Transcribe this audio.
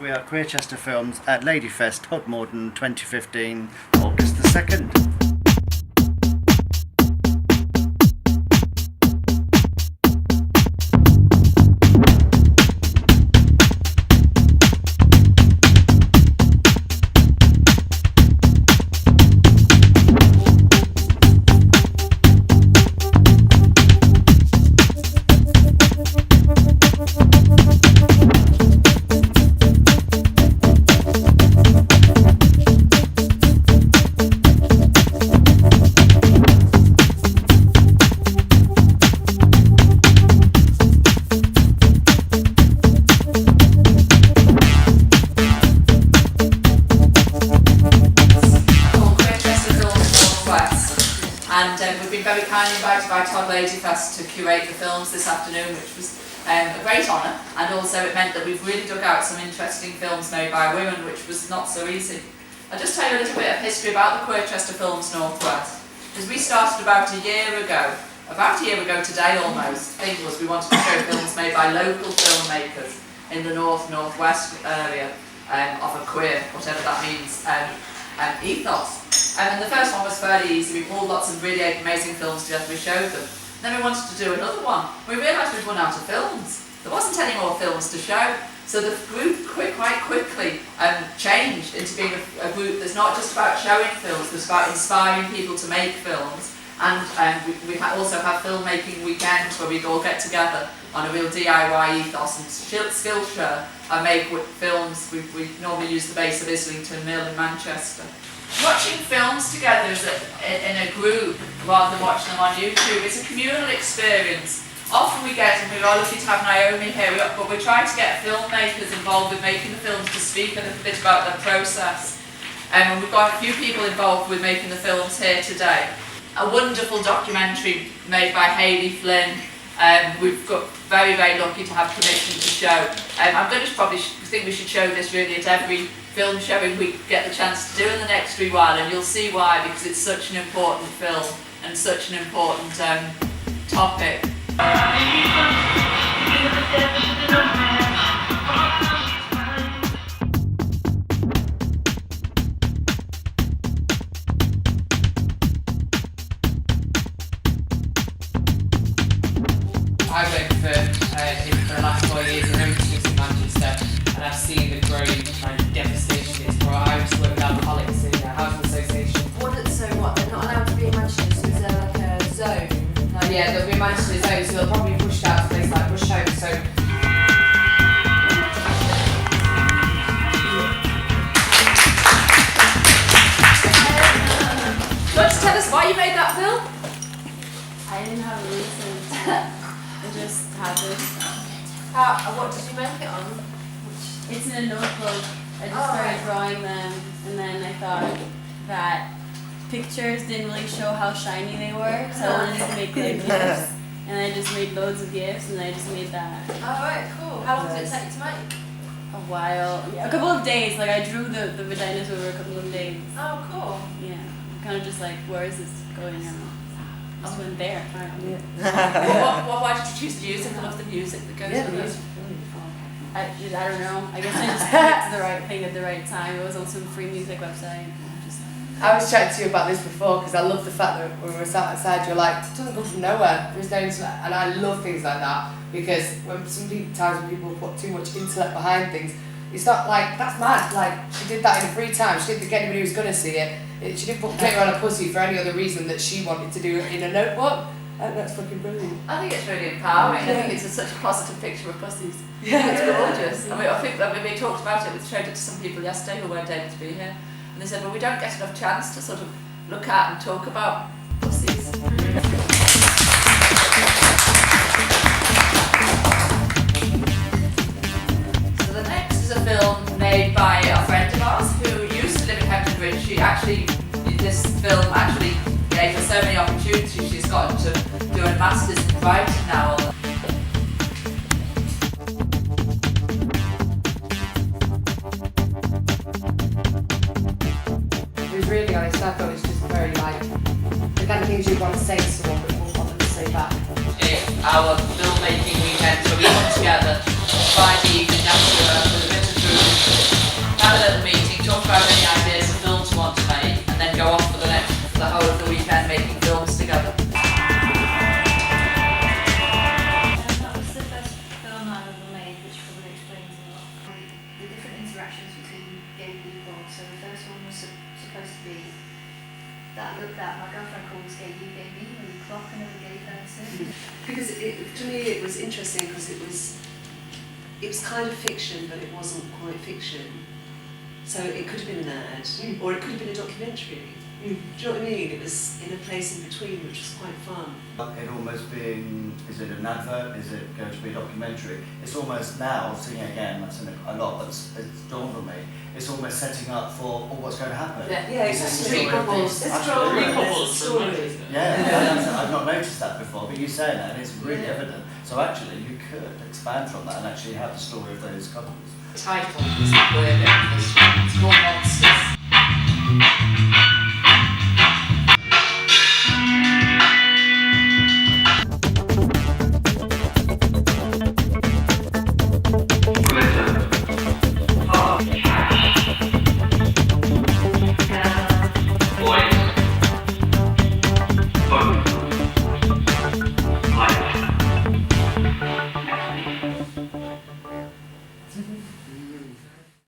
We are Queerchester Films at Ladyfest Tod 2015, August the 2nd. And we've been very kindly invited by Tod Ladyfest to curate the films this afternoon, which was a great honour, and also it meant that we've really dug out some interesting films made by women, which was not so easy. I'll just tell you a little bit of history about the Queerchester Films Northwest, because we started about a year ago today almost. The thing was we wanted to show films made by local filmmakers in the northwest area of a queer, whatever that means, ethos. And the first one was fairly easy. We pulled lots of really amazing films together, we showed them. Then we wanted to do another one. We realised we'd run out of films. There wasn't any more films to show. So the group quite quickly changed into being a group that's not just about showing films, it's about inspiring people to make films. And we also have filmmaking weekends where we all get together on a real DIY ethos and skill share and make films. We normally use the base of Islington Mill in Manchester. Watching films together in a group rather than watching them on YouTube, it's a communal experience. Often we get, and we're all lucky to have Naomi here, but we try to get filmmakers involved with making the films to speak a little bit about their process. And we've got a few people involved with making the films here today. A wonderful documentary made by Hayley Flynn. We've got very lucky to have permission to show. I'm going to probably think we should show this really at every film showing we get the chance to do in the next wee while, and you'll see why, because it's such an important film and such an important topic. I've worked for the last 4 years in homelessness in Manchester, and I've seen the growing kind of devastation it's brought. I used to work with alcoholics in a housing association. So what, they're not allowed to be in Manchester, so is there like a zone? Yeah, they'll be in Manchester zone, so they'll probably be pushed out to places like Bush Home. So Do you want to tell us why you made that film? I didn't have a reason. It just happened. What did you make it on? It's in a notebook. I just started drawing them, and then I thought that pictures didn't really show how shiny they were, so I wanted to make like gifts. And I just made loads of gifts, and I just made that. Alright, cool. How long did it take to make? A while. Yeah, a couple of days. Like I drew the vaginas over a couple of days. Oh, cool. Yeah. I'm kind of just like, where is this going now? Just went there. Why did you choose music? I love the music that goes with it. I don't know. I guess I just picked the right thing at the right time. It was on some free music website. I was chatting to you about this before because I love the fact that when we were sat outside, you're like, it doesn't come from nowhere. There's no internet, and I love things like that because times when people put too much intellect behind things, it's not like that's mad. Like she did that in her free time. She didn't think anybody was going to see it. She didn't put glitter on a pussy for any other reason that she wanted to do it in a notebook. And that's fucking brilliant. I think it's really empowering. I think it's such a positive picture of pussies. It's gorgeous. I mean, I think that when we talked about it, we showed it to some people yesterday who weren't able to be here, and they said, well, we don't get enough chance to sort of look at and talk about pussies. So the next is a film made by a friend of ours who used to live in Hampton Bridge. This film actually gave her so many opportunities. She's gotten to do a master's in writing now. It was really honest. I thought it was just very like the kind of things you'd want to say to someone but wouldn't want them to say back. Our filmmaking weekend where we come together Friday evening after with a bit of food supposed to be that look that my girlfriend calls gay you, gay me, where you clock another gay person. Because to me it was interesting because it was kind of fiction, but it wasn't quite fiction. So it could have been an ad, or it could have been a documentary. Do you know what I mean? It was in a place in between, which was quite fun. It almost being, is it an advert? Is it going to be a documentary? It's almost now, seeing it again, that's a lot, but it's dawned on me. It's almost setting up for what's going to happen. Yeah, It's a exactly. story of this. It's Absolutely. drama, there's a story. Yeah, I've not noticed that before, but you saying that, and it's really evident. So actually, you could expand from that and actually have the story of those couples. The title is the word of it's called Monsters.